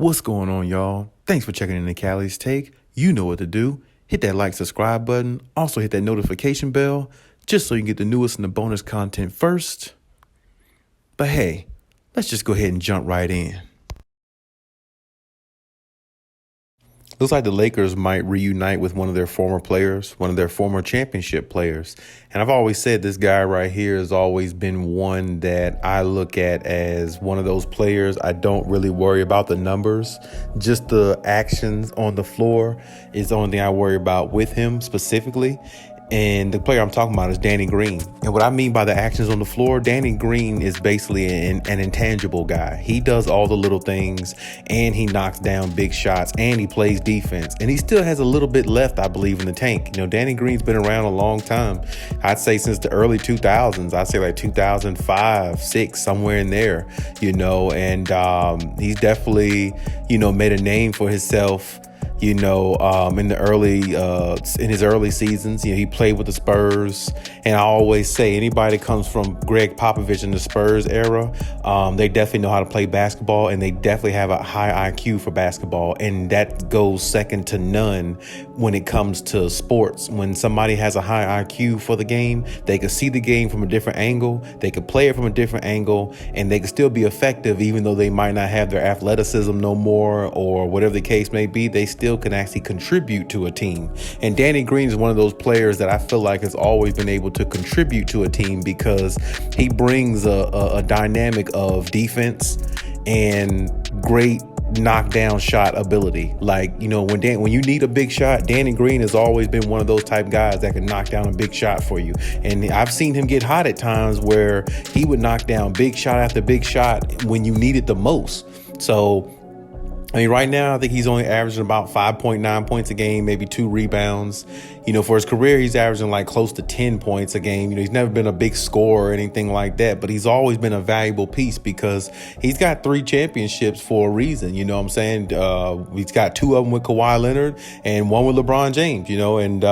What's going on, y'all? Thanks for checking in the Khaliis Take. You know what to do. Hit that like, subscribe button. Also hit that notification bell just so you can get the newest and the bonus content first. But hey, let's just go ahead and jump right in. Looks like the Lakers might reunite with one of their former players, one of their former championship players. And I've always said this guy right here has always been one that I look at as one of those players. I don't really worry about the numbers. Just the actions on the floor is the only thing I worry about with him specifically. And the player I'm talking about is Danny Green. And what I mean by the actions on the floor, Danny Green is basically an intangible guy. He does all the little things, and he knocks down big shots, and he plays defense. And he still has a little bit left, I believe, in the tank. You know, Danny Green's been around a long time. I'd say since the early 2000s. I'd say like 2005, 6, somewhere in there, you know. And he's definitely, you know, made a name for himself. You know, in his early seasons, you know, he played with the Spurs. And I always say anybody that comes from Greg Popovich in the Spurs era, they definitely know how to play basketball, and they definitely have a high IQ for basketball. And that goes second to none when it comes to sports. When somebody has a high IQ for the game, they can see the game from a different angle. They can play it from a different angle, and they can still be effective, even though they might not have their athleticism no more, or whatever the case may be. They still can actually contribute to a team. And Danny Green is one of those players that I feel like has always been able to contribute to a team because he brings a dynamic of defense and great knockdown shot ability. Like, you know, when you need a big shot, Danny Green has always been one of those type guys that can knock down a big shot for you. And I've seen him get hot at times where he would knock down big shot after big shot when you need it the most. So I mean, right now, I think he's only averaging about 5.9 points a game, maybe 2 rebounds. You know, for his career, he's averaging like close to 10 points a game. You know, he's never been a big scorer or anything like that, but he's always been a valuable piece because he's got 3 championships for a reason. You know what I'm saying? He's got 2 of them with Kawhi Leonard and 1 with LeBron James, you know, and,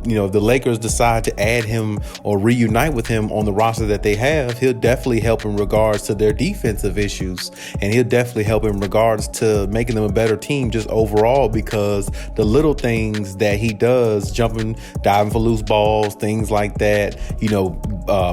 you know, if the Lakers decide to add him or reunite with him on the roster that they have, he'll definitely help in regards to their defensive issues. And he'll definitely help in regards to making them a better team just overall, because the little things that he does, diving for loose balls, things like that, you know,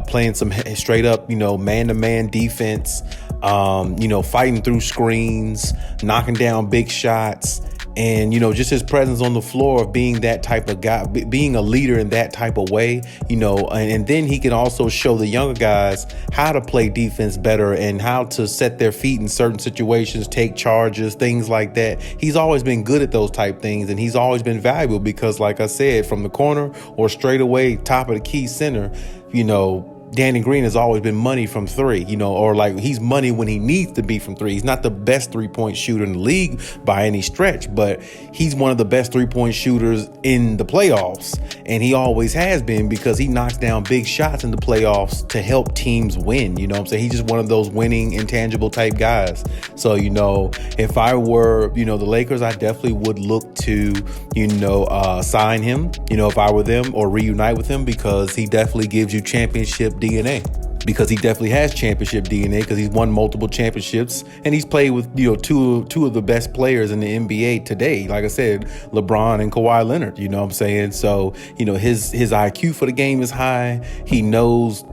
playing some straight up, you know, man-to-man defense, you know, fighting through screens, knocking down big shots. And, you know, just his presence on the floor of being that type of guy, being a leader in that type of way, you know, and then he can also show the younger guys how to play defense better and how to set their feet in certain situations, take charges, things like that. He's always been good at those type things, and he's always been valuable because, like I said, from the corner or straight away, top of the key center, you know, Danny Green has always been money from 3, you know, or like he's money when he needs to be from 3. He's not the best 3-point shooter in the league by any stretch, but he's one of the best 3-point shooters in the playoffs. And he always has been because he knocks down big shots in the playoffs to help teams win. You know what I'm saying? He's just one of those winning, intangible type guys. So, you know, if I were, you know, the Lakers, I definitely would look to, you know, sign him, you know, if I were them, or reunite with him, because he definitely gives you championship DNA. Because he definitely has championship DNA, because he's won multiple championships and he's played with, you know, two of the best players in the NBA today. Like I said, LeBron and Kawhi Leonard, you know what I'm saying? So, you know, his IQ for the game is high. He knows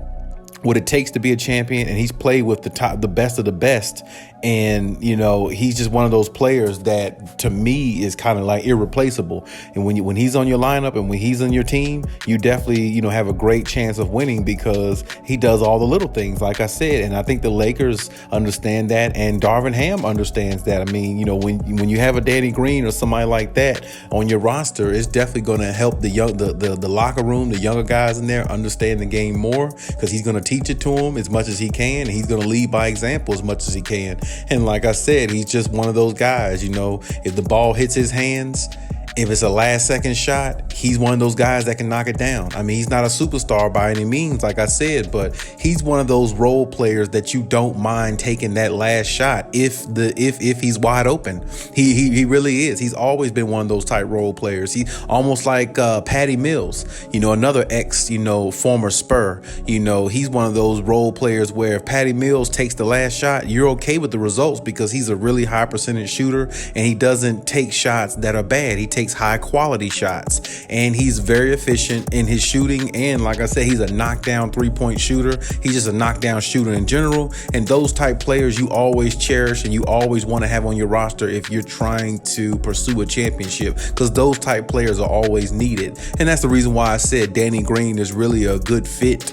what it takes to be a champion, and he's played with the best of the best. And, you know, he's just one of those players that to me is kind of like irreplaceable. And when he's on your lineup and when he's on your team, you definitely, you know, have a great chance of winning because he does all the little things, like I said. And I think the Lakers understand that, and Darvin Ham understands that. I mean, you know, when you have a Danny Green or somebody like that on your roster, it's definitely going to help the locker room, the younger guys in there understand the game more, because he's going to teach it to them as much as he can, and he's going to lead by example as much as he can. And like I said, he's just one of those guys, you know, if the ball hits his hands If it's a last second shot, he's one of those guys that can knock it down. I mean, he's not a superstar by any means, like I said, but he's one of those role players that you don't mind taking that last shot if he's wide open. He really is. He's always been one of those type role players. He almost like Patty Mills, another ex, former Spur. He's one of those role players where if Patty Mills takes the last shot, you're okay with the results because he's a really high percentage shooter and he doesn't take shots that are bad. He takes high quality shots and he's very efficient in his shooting, and like I said, he's a knockdown 3-point shooter. He's just a knockdown shooter in general, and those type players you always cherish and you always want to have on your roster if you're trying to pursue a championship, because those type players are always needed. And that's the reason why I said Danny Green is really a good fit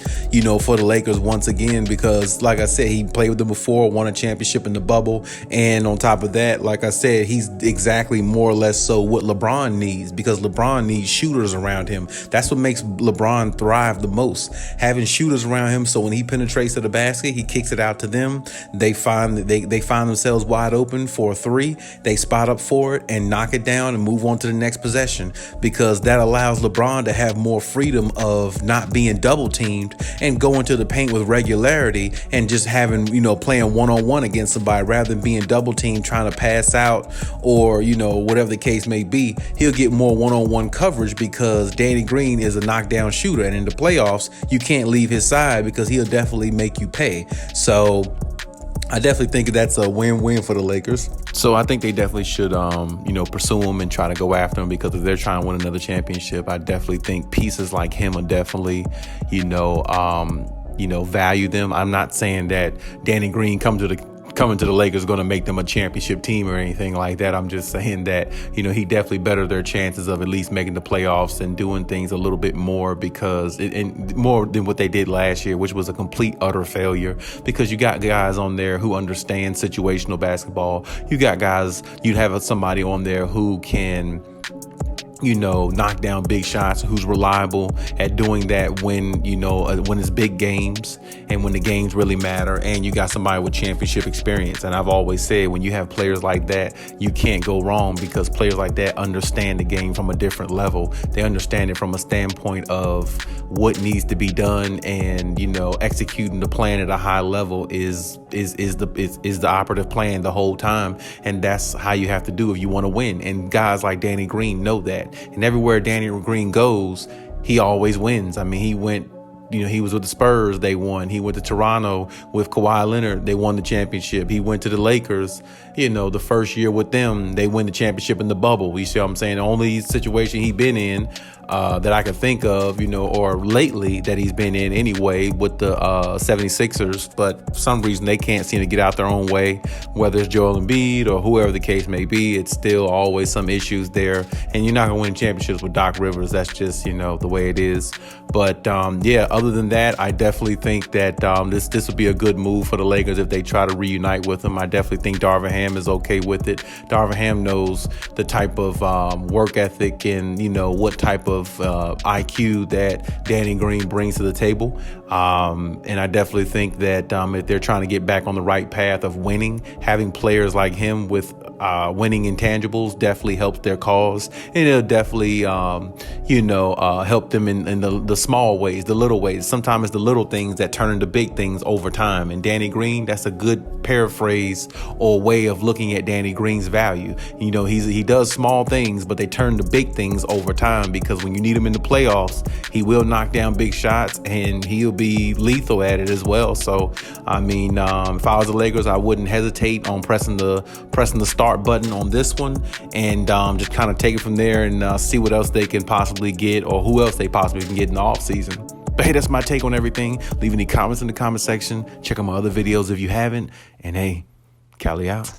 for the Lakers once again, because like I said, he played with them before, won a championship in the bubble, and on top of that, like I said, he's exactly more or less so what LeBron needs, because LeBron needs shooters around him. That's what makes LeBron thrive the most, having shooters around him. So when he penetrates to the basket, he kicks it out to them. They find themselves wide open for a three. They spot up for it and knock it down and move on to the next possession, because that allows LeBron to have more freedom of not being double teamed and going to the paint with regularity and just having, playing one-on-one against somebody rather than being double teamed trying to pass out or, whatever the case may be. He'll get more one-on-one coverage because Danny Green is a knockdown shooter, and in the playoffs, you can't leave his side because he'll definitely make you pay. So I definitely think that's a win-win for the Lakers. So I think they definitely should, pursue him and try to go after him, because if they're trying to win another championship, I definitely think pieces like him are definitely, value them. I'm not saying that Danny Green coming to the Lakers is going to make them a championship team or anything like that. I'm just saying that, he definitely bettered their chances of at least making the playoffs and doing things a little bit more, and more than what they did last year, which was a complete, utter failure, because you got guys on there who understand situational basketball. You got guys, you'd have somebody on there who can knock down big shots, who's reliable at doing that when it's big games and when the games really matter, and you got somebody with championship experience. And I've always said, when you have players like that, you can't go wrong, because players like that understand the game from a different level. They understand it from a standpoint of what needs to be done, and executing the plan at a high level is the operative plan the whole time, and that's how you have to do if you want to win. And guys like Danny Green know that. And everywhere Danny Green goes, he always wins. I mean, he went, he was with the Spurs, they won. He went to Toronto with Kawhi Leonard, they won the championship. He went to the Lakers, the first year with them, they win the championship in the bubble. You see what I'm saying? The only situation he been in that I could think of, or lately that he's been in anyway, with the 76ers, but for some reason they can't seem to get out their own way, whether it's Joel Embiid or whoever the case may be. It's still always some issues there, and you're not going to win championships with Doc Rivers. That's just, the way it is. But other than that, I definitely think that this will be a good move for the Lakers if they try to reunite with him. I definitely think Darvin Ham is okay with it. Darvin Ham knows the type of work ethic and, what type of IQ that Danny Green brings to the table. And I definitely think that if they're trying to get back on the right path of winning, having players like him with winning intangibles definitely helps their cause, and it'll definitely help them in the small ways, the little ways. Sometimes it's the little things that turn into big things over time, and Danny Green, that's a good paraphrase or way of looking at Danny Green's value. He does small things, but they turn to big things over time, because when you need him in the playoffs, he will knock down big shots and he'll be lethal at it as well. So I mean, if I was the Lakers, I wouldn't hesitate on pressing the start button on this one, and just kind of take it from there and see what else they can possibly get, or who else they possibly can get in the offseason. But hey, that's my take on everything. Leave any comments in the comment section. Check out my other videos if you haven't. And hey, Khaliis out.